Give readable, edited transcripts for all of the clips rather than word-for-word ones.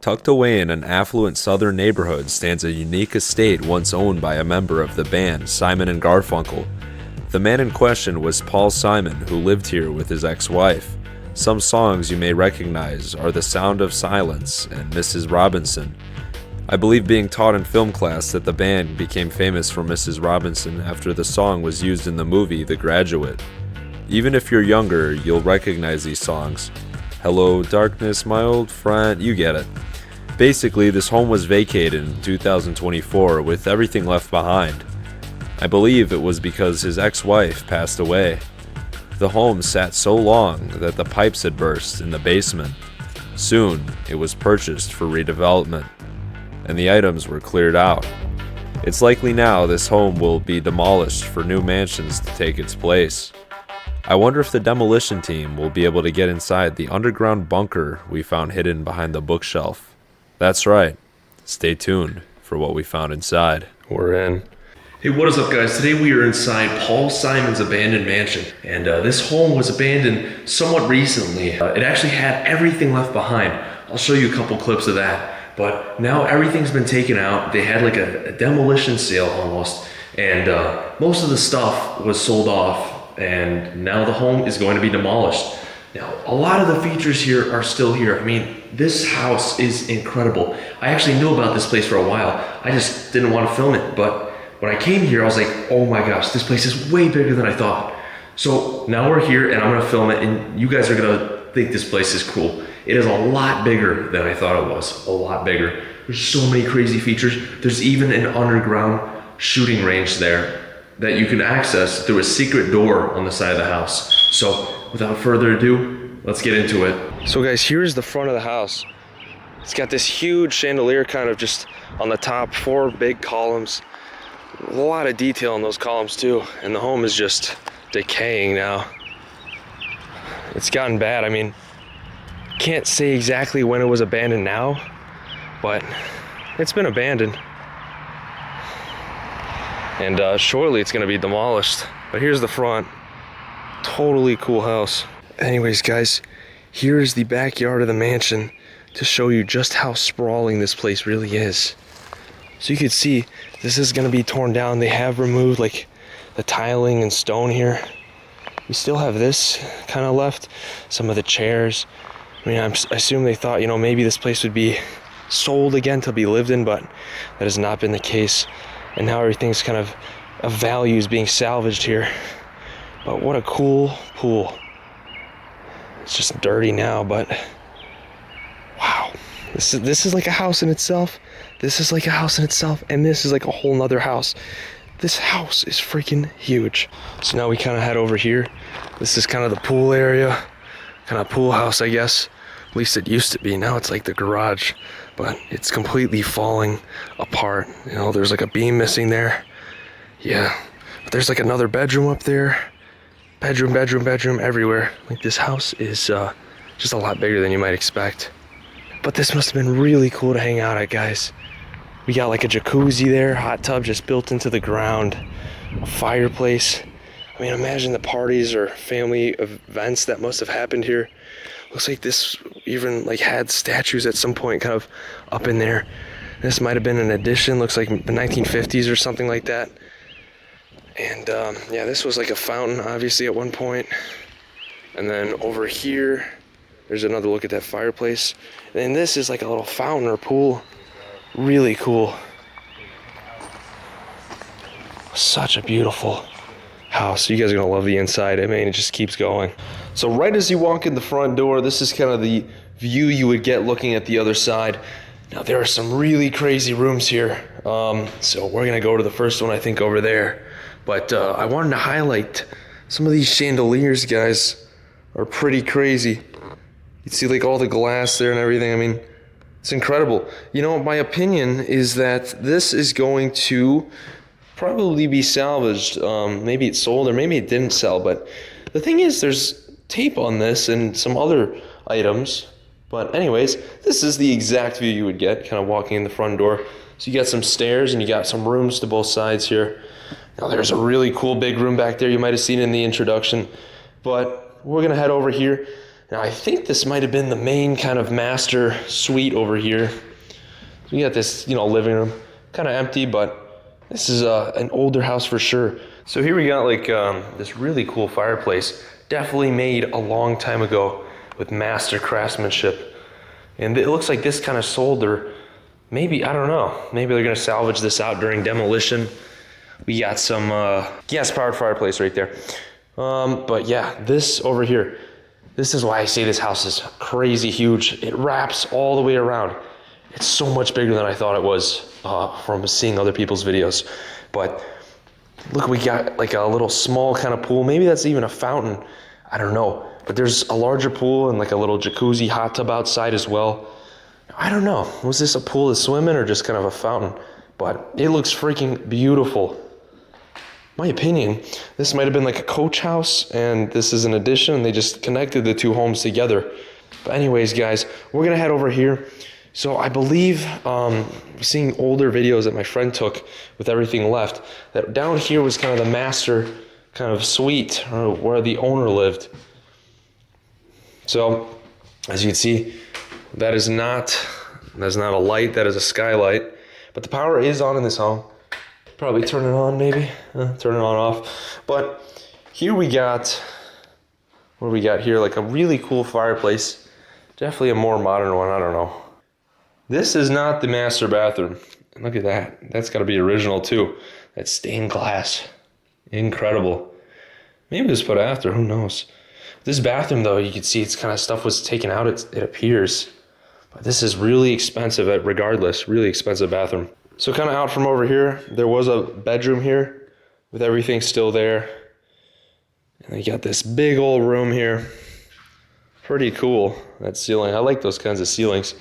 Tucked away in an affluent southern neighborhood stands a unique estate once owned by a member of the band Simon and Garfunkel. The man in question was Paul Simon, who lived here with his ex-wife. Some songs you may recognize are The Sound of Silence and Mrs. Robinson. I believe being taught in film class that the band became famous for Mrs. Robinson after the song was used in the movie The Graduate. Even if you're younger, you'll recognize these songs. Hello, Darkness, my old friend, you get it. Basically, this home was vacated in 2024 with everything left behind. I believe it was because his ex-wife passed away. The home sat so long that the pipes had burst in the basement. Soon, it was purchased for redevelopment, and the items were cleared out. It's likely now this home will be demolished for new mansions to take its place. I wonder if the demolition team will be able to get inside the underground bunker we found hidden behind the bookshelf. That's right. Stay tuned for what we found inside. We're in. Hey, what is up, guys? Today we are inside Paul Simon's abandoned mansion, and this home was abandoned somewhat recently. It actually had everything left behind. I'll show you a couple clips of that, but now everything's been taken out. They had like a demolition sale almost, and most of the stuff was sold off, and now the home is going to be demolished. Now, a lot of the features here are still here. I mean, this house is incredible. I actually knew about this place for a while. I just didn't want to film it, but when I came here, I was like, oh my gosh, this place is way bigger than I thought. So now we're here and I'm gonna film it, and you guys are gonna think this place is cool. It is a lot bigger than I thought it was, a lot bigger. There's so many crazy features. There's even an underground shooting range there that you can access through a secret door on the side of the house. So without further ado, let's get into it. So guys, here's the front of the house. It's got this huge chandelier kind of just on the top, 4 big columns. A lot of detail in those columns too, and the home is just decaying now. It's gotten bad. I mean, can't say exactly when it was abandoned now, but it's been abandoned. And shortly it's gonna be demolished. But here's the front. Totally cool house. Anyways, guys, here's the backyard of the mansion to show you just how sprawling this place really is. So you can see this is gonna be torn down. They have removed like the tiling and stone here. We still have this kind of left, some of the chairs. I mean, I assume they thought, you know, maybe this place would be sold again to be lived in, but that has not been the case. And now everything's kind of value is being salvaged here. But what a cool pool. It's just dirty now, but wow. This is like a house in itself. This is like a house in itself, and this is like a whole nother house. This house is freaking huge. So now we kind of head over here. This is kind of the pool area, kind of pool house, I guess. At least it used to be. Now it's like the garage, but it's completely falling apart. You know, there's like a beam missing there. Yeah, but there's like another bedroom up there. Bedroom everywhere. Like, this house is just a lot bigger than you might expect. But this must have been really cool to hang out at, guys. We got like a jacuzzi there, hot tub just built into the ground, a fireplace. I mean, imagine the parties or family events that must have happened here. Looks like this even like had statues at some point kind of up in there. This might have been an addition, looks like the 1950s or something like that. And yeah, this was like a fountain, obviously, at one point. And then over here, there's another look at that fireplace. And then this is like a little fountain or pool. Really cool. Such a beautiful house. You guys are gonna love the inside. I mean, it just keeps going. So right as you walk in the front door, this is kind of the view you would get looking at the other side. Now, there are some really crazy rooms here. So we're gonna go to the first one, I think, over there. But I wanted to highlight some of these chandeliers, guys, are pretty crazy. You see like all the glass there and everything. I mean, it's incredible. You know, my opinion is that this is going to probably be salvaged. Maybe it's sold or maybe it didn't sell. But the thing is, there's tape on this and some other items. But anyways, this is the exact view you would get kind of walking in the front door. So you got some stairs and you got some rooms to both sides here. Now, there's a really cool big room back there. You might have seen it in the introduction. But we're going to head over here. Now I think this might have been the main kind of master suite over here. So you got this, living room, kind of empty, but this is an older house for sure. So here we got like this really cool fireplace, definitely made a long time ago with master craftsmanship. And it looks like this kind of sold, or maybe, I don't know, maybe they're gonna salvage this out during demolition. We got some gas-powered fireplace right there. But yeah, this over here, this is why I say this house is crazy huge. It wraps all the way around. It's so much bigger than I thought it was from seeing other people's videos. But look, we got like a little small kind of pool. Maybe that's even a fountain. I don't know. But there's a larger pool and like a little jacuzzi hot tub outside as well. I don't know. Was this a pool to swim in or just kind of a fountain? But it looks freaking beautiful. My opinion, this might have been like a coach house and this is an addition. They just connected the two homes together. But anyways, guys, we're gonna head over here. So I believe, seeing older videos that my friend took with everything left, that down here was kind of the master kind of suite, or where the owner lived. So, as you can see, that is not a light, that is a skylight. But the power is on in this home. Probably turn it on maybe, turn it on off. But here we got, what do we got here? Like a really cool fireplace. Definitely a more modern one, I don't know. This is not the master bathroom. Look at that. That's got to be original too. That stained glass. Incredible. Maybe it was put after, who knows. This bathroom though, you can see it's kind of stuff was taken out, it appears. But this is really expensive regardless, really expensive bathroom. So kind of out from over here, there was a bedroom here with everything still there. And you got this big old room here. Pretty cool, that ceiling. I like those kinds of ceilings.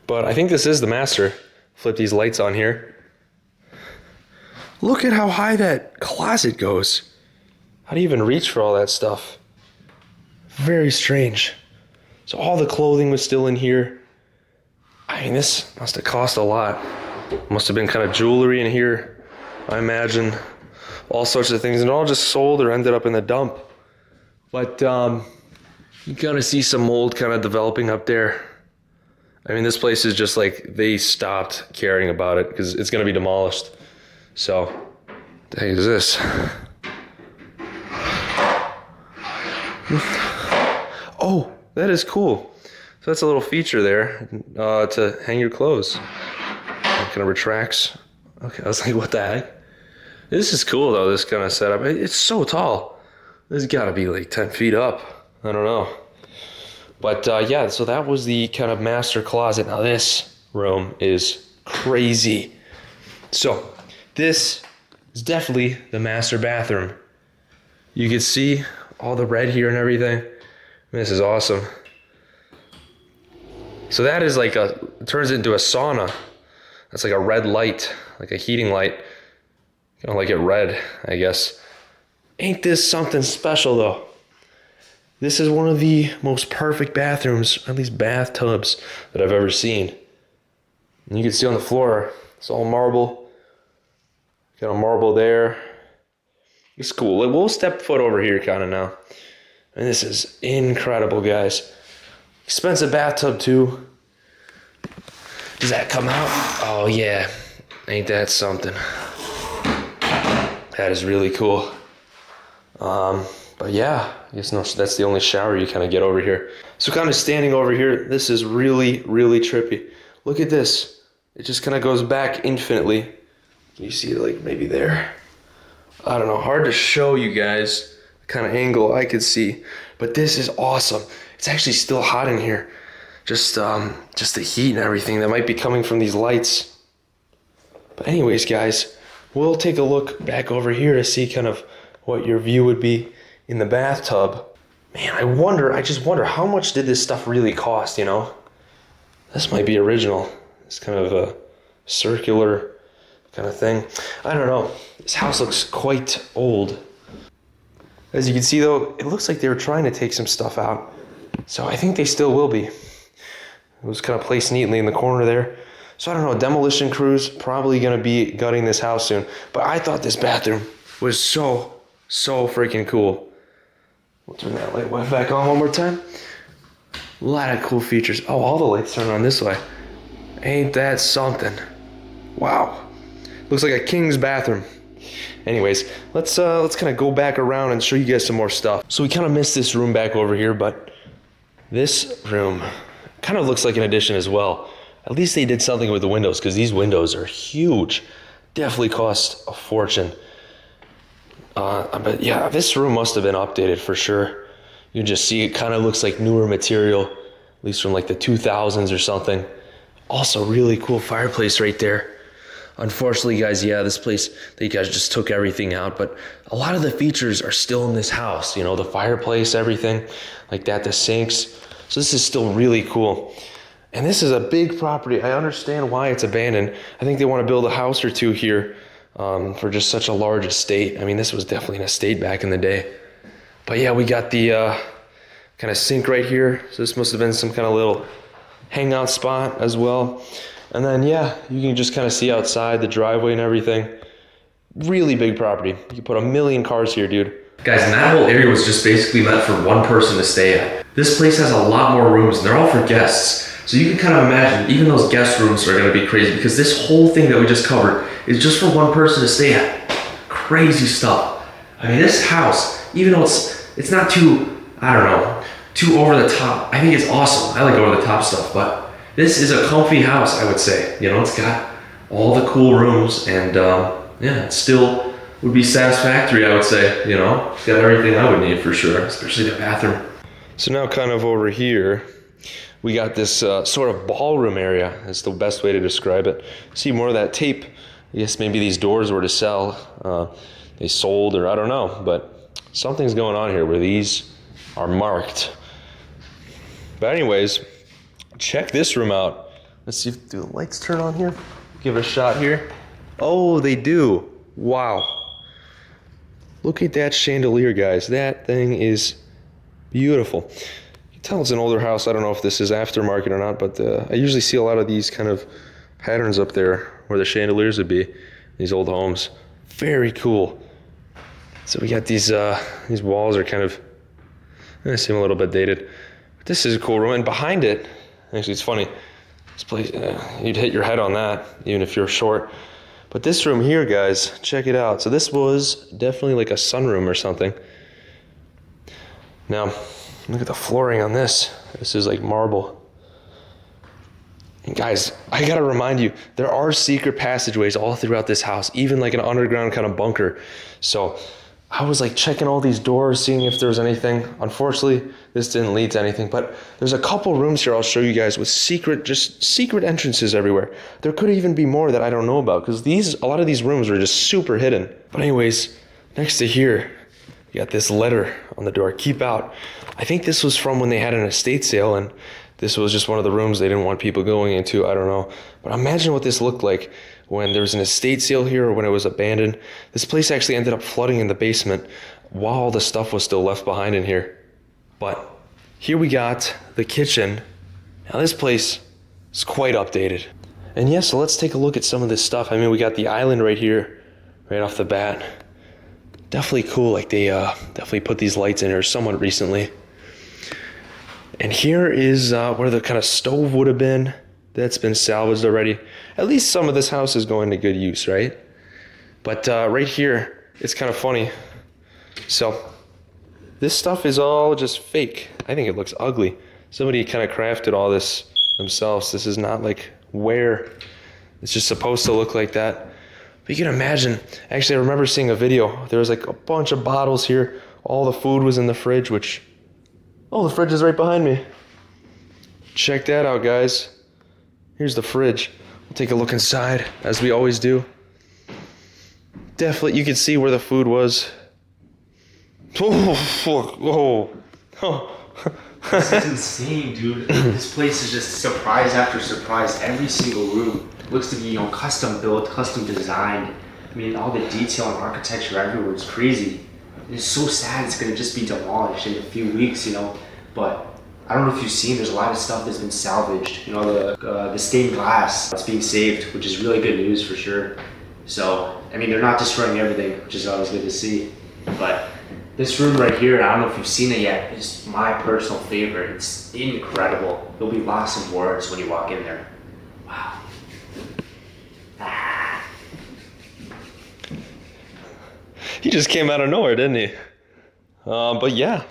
But I think this is the master. Flip these lights on here. Look at how high that closet goes. How do you even reach for all that stuff? Very strange. So all the clothing was still in here. I mean, this must have cost a lot. Must have been kind of jewelry in here, I imagine. All sorts of things, and all just sold or ended up in the dump. But you kind of see some mold kind of developing up there. I mean, this place is just like, they stopped caring about it because it's going to be demolished. So, what the heck is this? Oh, that is cool. So that's a little feature there to hang your clothes. It kind of retracts. Okay, I was like, what the heck? This is cool though, this kind of setup. It's so tall. This has got to be like 10 feet up. I don't know. But yeah, so that was the kind of master closet. Now this room is crazy. So this is definitely the master bathroom. You can see all the red here and everything. This is awesome. So that is like it turns into a sauna. That's like a red light, like a heating light. You don't like it red, I guess. Ain't this something special though? This is one of the most perfect bathrooms, at least bathtubs, that I've ever seen. And you can see on the floor, it's all marble. Got a marble there. It's cool. We'll step foot over here kind of now. And this is incredible, guys. Expensive bathtub too. Does that come out? Oh yeah, ain't that something? That is really cool. But yeah, I guess no, that's the only shower you kind of get over here. So kind of standing over here, this is really, really trippy. Look at this. It just kind of goes back infinitely. Can you see it like maybe there? I don't know, hard to show you guys the kind of angle I could see. But this is awesome. It's actually still hot in here. Just the heat and everything that might be coming from these lights. But anyways, guys, we'll take a look back over here to see kind of what your view would be in the bathtub. Man, I just wonder how much did this stuff really cost, you know? This might be original. It's kind of a circular kind of thing. I don't know. This house looks quite old. As you can see though, it looks like they were trying to take some stuff out. So I think they still will be. It was kind of placed neatly in the corner there. So I don't know, demolition crews probably gonna be gutting this house soon. But I thought this bathroom was so freaking cool. We'll turn that light back on one more time. A lot of cool features. Oh, all the lights turn on this way. Ain't that something? Wow. Looks like a king's bathroom. Anyways, let's kind of go back around and show you guys some more stuff. So we kind of missed this room back over here, but this room kind of looks like an addition as well. At least they did something with the windows, because these windows are huge. Definitely cost a fortune. But yeah, this room must have been updated for sure. You can just see it kind of looks like newer material, at least from like the 2000s or something. Also really cool fireplace right there. Unfortunately, guys, yeah, this place, they guys just took everything out, but a lot of the features are still in this house. You know, the fireplace, everything like that, the sinks. So this is still really cool. And this is a big property. I understand why it's abandoned. I think they want to build a house or two here for just such a large estate. I mean, this was definitely an estate back in the day. But yeah, we got the kind of sink right here. So this must have been some kind of little hangout spot as well. And then yeah, you can just kind of see outside the driveway and everything. Really big property. You can put 1 million cars here, dude. Guys, and that whole area was just basically meant for one person to stay at. This place has a lot more rooms and they're all for guests. So you can kind of imagine, even those guest rooms are gonna be crazy because this whole thing that we just covered is just for one person to stay at. Crazy stuff. I mean, this house, even though it's not too, I don't know, too over the top. I think it's awesome. I like over the top stuff, but this is a comfy house, I would say. You know, it's got all the cool rooms and yeah, it still would be satisfactory, I would say. You know, it's got everything I would need for sure, especially the bathroom. So now kind of over here, we got this sort of ballroom area. That's the best way to describe it. See more of that tape. I guess maybe these doors were to sell. They sold or I don't know, but something's going on here where these are marked. But anyways, check this room out. Let's see if do the lights turn on here. Give it a shot here. Oh, they do. Wow. Look at that chandelier, guys. That thing is beautiful. You can tell it's an older house. I don't know if this is aftermarket or not, but I usually see a lot of these kind of patterns up there where the chandeliers would be. These old homes. Very cool. So we got these walls are kind of, they seem a little bit dated. But this is a cool room, and behind it, actually it's funny, this place, you'd hit your head on that, even if you're short. But this room here, guys, check it out. So this was definitely like a sunroom or something. Now, look at the flooring on this. This is like marble. And guys, I gotta remind you, there are secret passageways all throughout this house, even like an underground kind of bunker. So I was like checking all these doors, seeing if there was anything. Unfortunately, this didn't lead to anything, but there's a couple rooms here I'll show you guys with just secret entrances everywhere. There could even be more that I don't know about because a lot of these rooms are just super hidden. But anyways, next to here, you got this letter on the door, keep out. I think this was from when they had an estate sale and this was just one of the rooms they didn't want people going into, I don't know. But imagine what this looked like when there was an estate sale here or when it was abandoned. This place actually ended up flooding in the basement while the stuff was still left behind in here. But here we got the kitchen. Now this place is quite updated. And yeah, so let's take a look at some of this stuff. I mean, we got the island right here, right off the bat. Definitely cool, like they definitely put these lights in here somewhat recently. And here is where the kind of stove would have been. That's been salvaged already. At least some of this house is going to good use, right? But right here, it's kind of funny. So this stuff is all just fake. I think it looks ugly. Somebody kind of crafted all this themselves. This is not like ware. It's just supposed to look like that. But you can imagine, actually I remember seeing a video. There was like a bunch of bottles here. All the food was in the fridge, which, oh, the fridge is right behind me. Check that out, guys. Here's the fridge. We'll take a look inside, as we always do. Definitely, you can see where the food was. Oh, fuck. Oh. This is insane, dude. This place is just surprise after surprise. Every single room looks to be, custom built, custom designed. I mean, all the detail and architecture everywhere is crazy. It's so sad it's gonna just be demolished in a few weeks, But I don't know if you've seen, there's a lot of stuff that's been salvaged. The stained glass that's being saved, which is really good news for sure. So, I mean, they're not destroying everything, which is always good to see. But This room right here, I don't know if you've seen it yet, is my personal favorite. It's incredible. You'll be lost in words when you walk in there. Wow. Ah. He just came out of nowhere, didn't he? But yeah,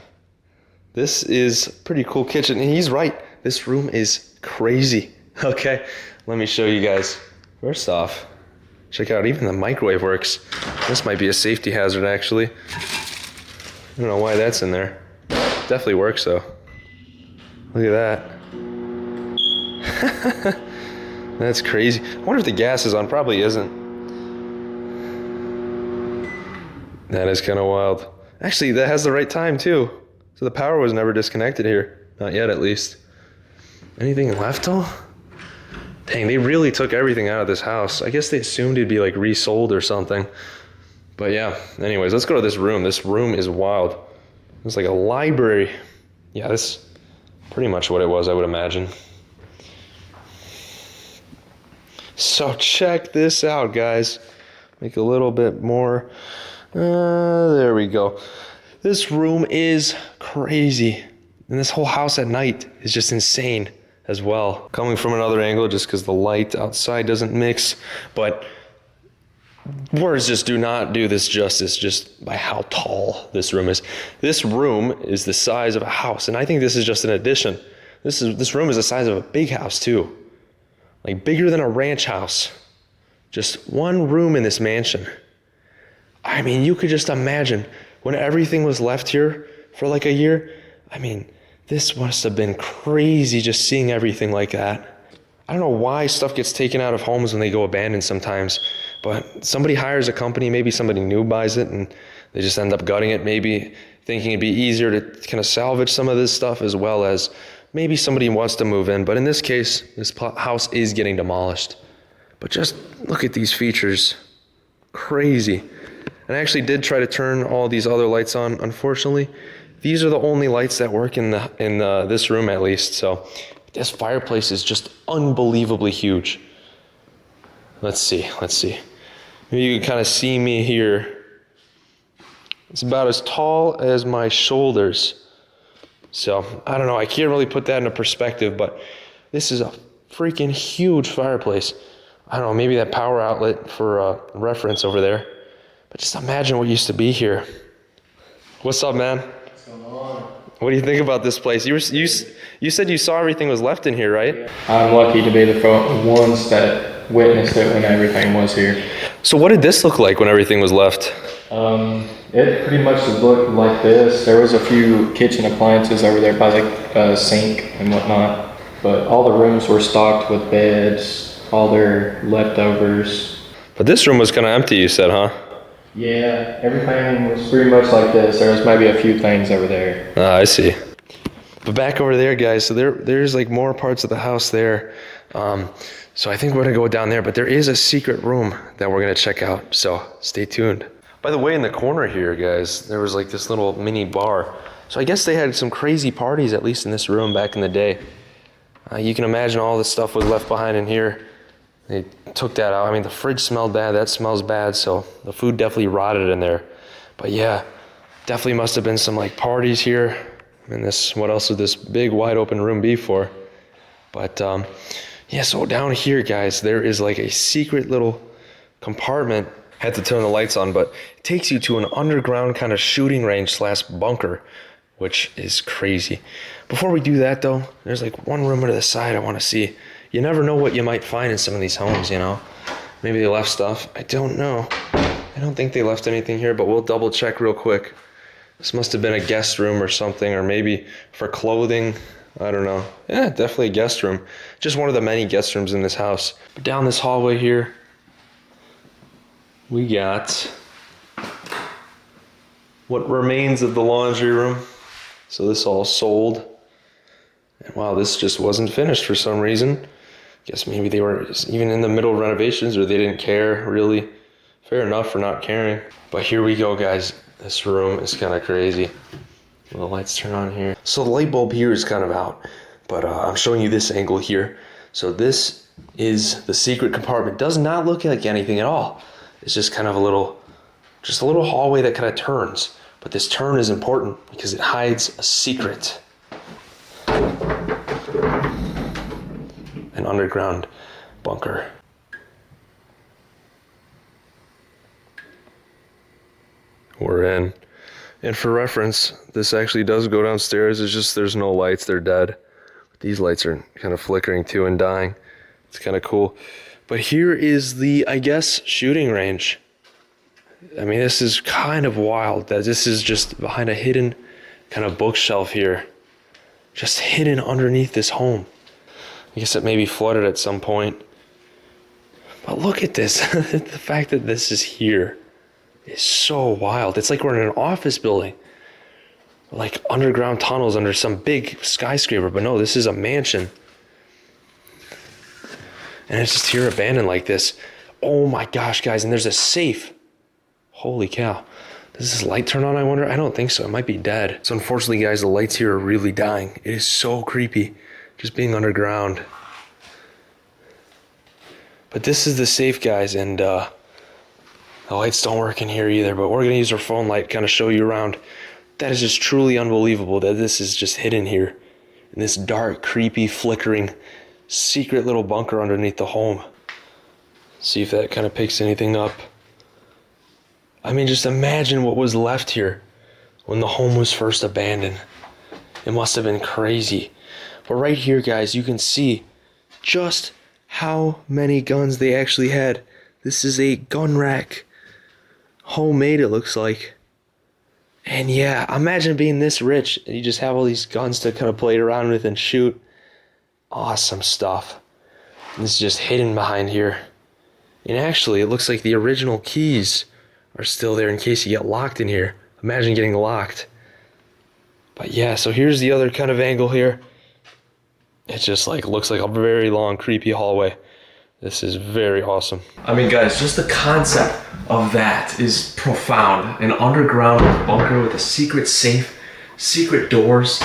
this is a pretty cool kitchen. And he's right. This room is crazy. Okay, let me show you guys. First off, check out, even the microwave works. This might be a safety hazard, actually. I don't know why that's in there. Definitely works, though. Look at that. That's crazy. I wonder if the gas is on. Probably isn't. That is kind of wild. Actually, that has the right time, too. So the power was never disconnected here. Not yet, at least. Anything left, though? Dang, they really took everything out of this house. I guess they assumed it'd be, like, resold or something. But yeah, anyways, let's go to this room. This room is wild. It's like a library. Yeah, that's pretty much what it was, I would imagine. So check this out, guys. Make a little bit more. There we go. This room is crazy. And this whole house at night is just insane as well. Coming from another angle just because the light outside doesn't mix. But words just do not do this justice just by how tall this room is. This room is the size of a house, and I think this is just an addition. This room is the size of a big house too. Like bigger than a ranch house. Just one room in this mansion. I mean, you could just imagine when everything was left here for like a year. I mean, this must have been crazy just seeing everything like that. I don't know why stuff gets taken out of homes when they go abandoned sometimes. But somebody hires a company, maybe somebody new buys it, and they just end up gutting it, maybe thinking it'd be easier to kind of salvage some of this stuff, as well as maybe somebody wants to move in. But in this case, this house is getting demolished. But just look at these features. Crazy. And I actually did try to turn all these other lights on. Unfortunately, these are the only lights that work in this room, at least. So this fireplace is just unbelievably huge. Let's see. Maybe you can kind of see me here. It's about as tall as my shoulders. So, I don't know, I can't really put that into perspective, but this is a freaking huge fireplace. I don't know, maybe that power outlet for reference over there. But just imagine what used to be here. What's up, man? What's going on? What do you think about this place? You said you saw everything was left in here, right? I'm lucky to be the ones that witnessed it when everything was here. So what did this look like when everything was left? It pretty much looked like this. There was a few kitchen appliances over there by the sink and whatnot, but all the rooms were stocked with beds, all their leftovers. But this room was kind of empty, you said, huh? Yeah, everything was pretty much like this. There was maybe a few things over there. Ah, I see. But back over there, guys, so there's like more parts of the house there. So I think we're gonna go down there, but there is a secret room that we're gonna check out, so stay tuned. By the way, in the corner here, guys, there was like this little mini bar. So I guess they had some crazy parties, at least in this room back in the day. You can imagine all the stuff was left behind in here. They took that out. I mean, the fridge smelled bad, that smells bad, so the food definitely rotted in there. But yeah, definitely must have been some like parties here. And this, what else would this big wide open room be for? But yeah, so down here, guys, there is like a secret little compartment. Had to turn the lights on, but it takes you to an underground kind of shooting range / bunker, which is crazy. Before we do that though, there's like one room to the side I want to see. You never know what you might find in some of these homes, you know? Maybe they left stuff. I don't know. I don't think they left anything here, but we'll double check real quick. This must have been a guest room or something, or maybe for clothing. I don't know. Yeah, definitely a guest room. Just one of the many guest rooms in this house. But down this hallway here, we got what remains of the laundry room. So this all sold. And wow, this just wasn't finished for some reason. Guess maybe they were even in the middle of renovations, or they didn't care, really. Fair enough for not caring. But here we go, guys. This room is kind of crazy. The lights turn on here. So the light bulb here is kind of out, but I'm showing you this angle here. So this is the secret compartment. Does not look like anything at all. It's just kind of a little hallway that kind of turns. But this turn is important because it hides a secret. An underground bunker. We're in. And for reference, this actually does go downstairs. It's just there's no lights, they're dead. These lights are kind of flickering too and dying. It's kind of cool. But here is the, I guess, shooting range. I mean, this is kind of wild that this is just behind a hidden kind of bookshelf here. Just hidden underneath this home. I guess it may be flooded at some point. But look at this. The fact that this is here is so wild. It's like we're in an office building. Like underground tunnels under some big skyscraper. But no, this is a mansion. And it's just here abandoned like this. Oh my gosh, guys. And there's a safe. Holy cow. Does this light turn on, I wonder? I don't think so. It might be dead. So unfortunately, guys, the lights here are really dying. It is so creepy just being underground. But this is the safe, guys, and the lights don't work in here either. But we're going to use our phone light kind of show you around. That is just truly unbelievable that this is just hidden here in this dark, creepy, flickering, secret little bunker underneath the home. See if that kind of picks anything up. I mean, just imagine what was left here when the home was first abandoned. It must have been crazy. But right here, guys, you can see just how many guns they actually had. This is a gun rack. Homemade, it looks like. And yeah, imagine being this rich and you just have all these guns to kind of play around with and shoot. Awesome stuff. And this is just hidden behind here. And actually, it looks like the original keys are still there in case you get locked in here. Imagine getting locked. But yeah, so here's the other kind of angle here. It just like looks like a very long, creepy hallway. This is very awesome. I mean, guys, just the concept of that is profound. An underground bunker with a secret safe, secret doors.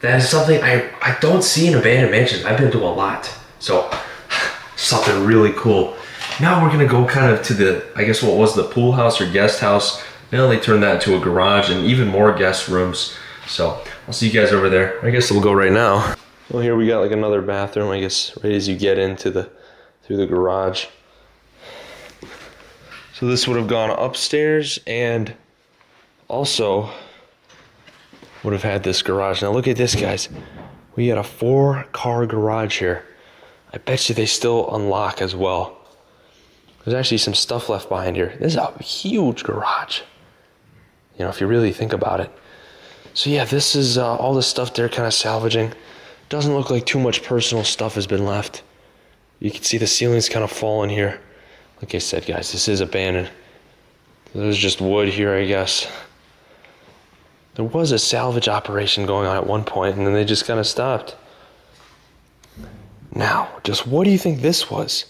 That is something I don't see in abandoned mansions. I've been to a lot. So, something really cool. Now we're gonna go kind of to the, I guess what was the pool house or guest house. Now they turned that into a garage and even more guest rooms. So, I'll see you guys over there. I guess we'll go right now. Well, here we got like another bathroom, I guess, right as you get into through the garage. So this would have gone upstairs and also would have had this garage. Now look at this, guys. We got a 4-car garage here. I bet you they still unlock as well. There's actually some stuff left behind here. This is a huge garage. You know, if you really think about it. So yeah, this is all the stuff they're kind of salvaging. Doesn't look like too much personal stuff has been left. You can see the ceiling's kind of fallen here. Like I said, guys, this is abandoned. There's just wood here, I guess. There was a salvage operation going on at one point, and then they just kind of stopped. Now, just what do you think this was?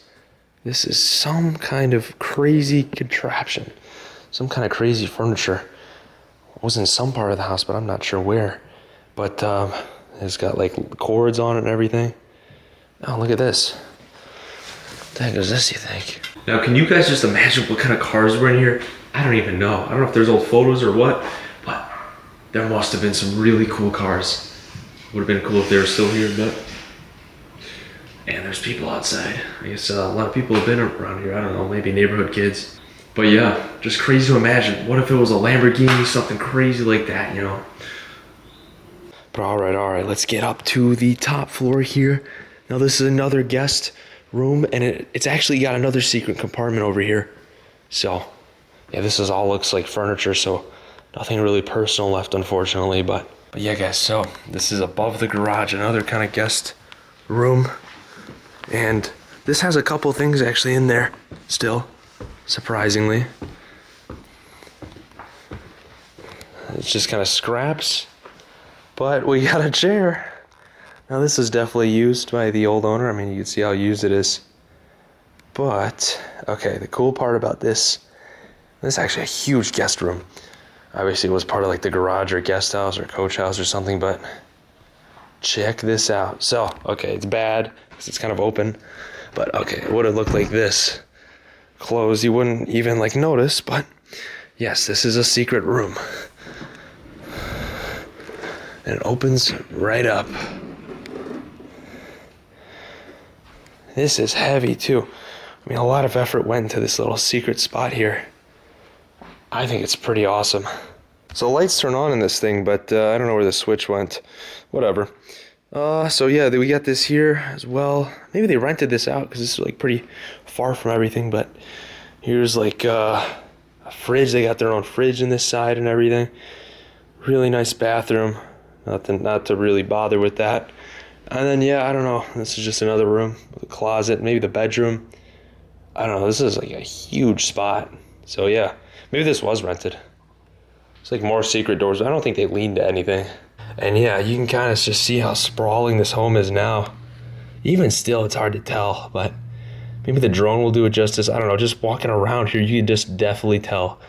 This is some kind of crazy contraption. Some kind of crazy furniture. It was in some part of the house, but I'm not sure where. But it's got like cords on it and everything. Oh, look at this. What the heck is this, you think? Now, can you guys just imagine what kind of cars were in here? I don't even know. I don't know if there's old photos or what, but there must have been some really cool cars. Would have been cool if they were still here, but... And there's people outside. I guess a lot of people have been around here. I don't know, maybe neighborhood kids. But yeah, just crazy to imagine. What if it was a Lamborghini, something crazy like that, you know? But all right, let's get up to the top floor here. Now this is another guest room, and it's actually got another secret compartment over here. So, yeah, this is all looks like furniture, so nothing really personal left, unfortunately. But yeah, guys, so this is above the garage, another kind of guest room. And this has a couple things actually in there still, surprisingly. It's just kind of scraps, but we got a chair. Now this is definitely used by the old owner. I mean, you can see how used it is. But, okay, the cool part about this is actually a huge guest room. Obviously it was part of like the garage or guest house or coach house or something, but check this out. So, okay, it's bad because it's kind of open, but okay, it would have looked like this. Closed, you wouldn't even like notice, but yes, this is a secret room. And it opens right up. This is heavy too. I mean, a lot of effort went into this little secret spot here. I think it's pretty awesome. So lights turn on in this thing, but I don't know where the switch went. Whatever. So yeah, we got this here as well. Maybe they rented this out because this is like pretty far from everything, but here's like a fridge. They got their own fridge in this side and everything. Really nice bathroom. Not to really bother with that. And then yeah, I don't know. This is just another room with a closet, maybe the bedroom. I don't know. This is like a huge spot. So yeah, maybe this was rented. It's like more secret doors. I don't think they lean to anything. And yeah, you can kind of just see how sprawling this home is now. Even still, it's hard to tell, but maybe the drone will do it justice. I don't know, just walking around here, you can just definitely tell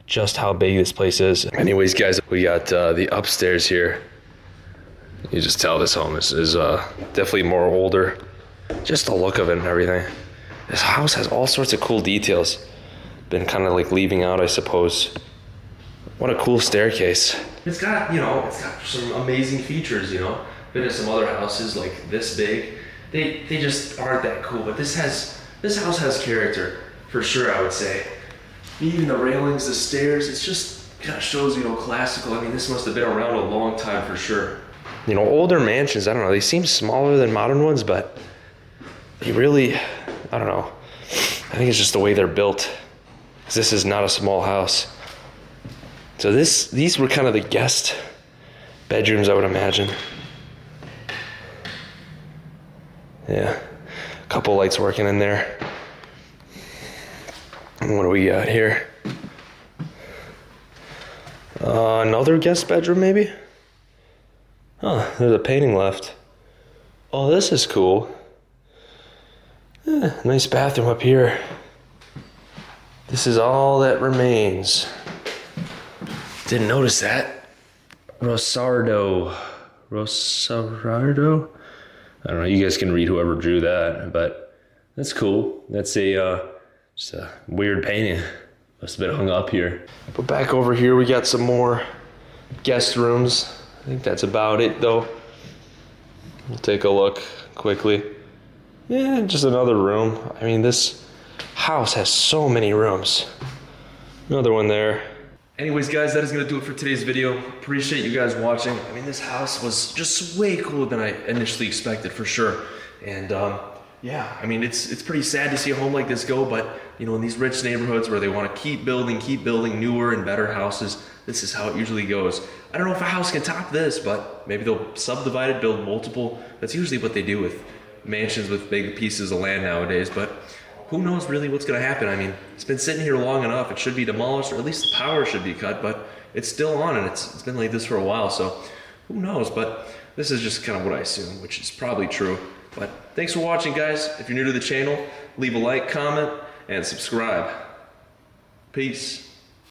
just how big this place is. Anyways, guys, we got the upstairs here. You just tell this home is definitely more older. Just the look of it and everything. This house has all sorts of cool details. Been kind of like leaving out, I suppose. What a cool staircase. It's got, it's got some amazing features, Been to some other houses like this big. They just aren't that cool, but this house has character, for sure, I would say. Even the railings, the stairs, it's just kind of shows, classical. I mean, this must have been around a long time for sure. Older mansions, I don't know, they seem smaller than modern ones, but they really, I don't know. I think it's just the way they're built. 'Cause this is not a small house. So these were kind of the guest bedrooms, I would imagine. Yeah, a couple lights working in there. And what do we got here? Another guest bedroom, maybe? Oh, there's a painting left. Oh, this is cool. Nice bathroom up here. This is all that remains. Didn't notice that. Rosardo. I don't know, you guys can read whoever drew that, but that's cool. That's just a weird painting. Must have been hung up here. But back over here, we got some more guest rooms. I think that's about it though. We'll take a look quickly. Yeah, just another room. I mean, this house has so many rooms. Another one there. Anyways, guys, that is going to do it for today's video. Appreciate you guys watching. I mean, this house was just way cooler than I initially expected, for sure. And yeah, I mean, it's pretty sad to see a home like this go, but in these rich neighborhoods where they want to keep building newer and better houses, this is how it usually goes. I don't know if a house can top this, but maybe they'll subdivide it, build multiple. That's usually what they do with mansions with big pieces of land nowadays, but who knows really what's going to happen. I mean, it's been sitting here long enough. It should be demolished, or at least the power should be cut, but it's still on, and it's been like this for a while, so who knows. But this is just kind of what I assume, which is probably true. But thanks for watching, guys. If you're new to the channel, leave a like, comment, and subscribe. Peace.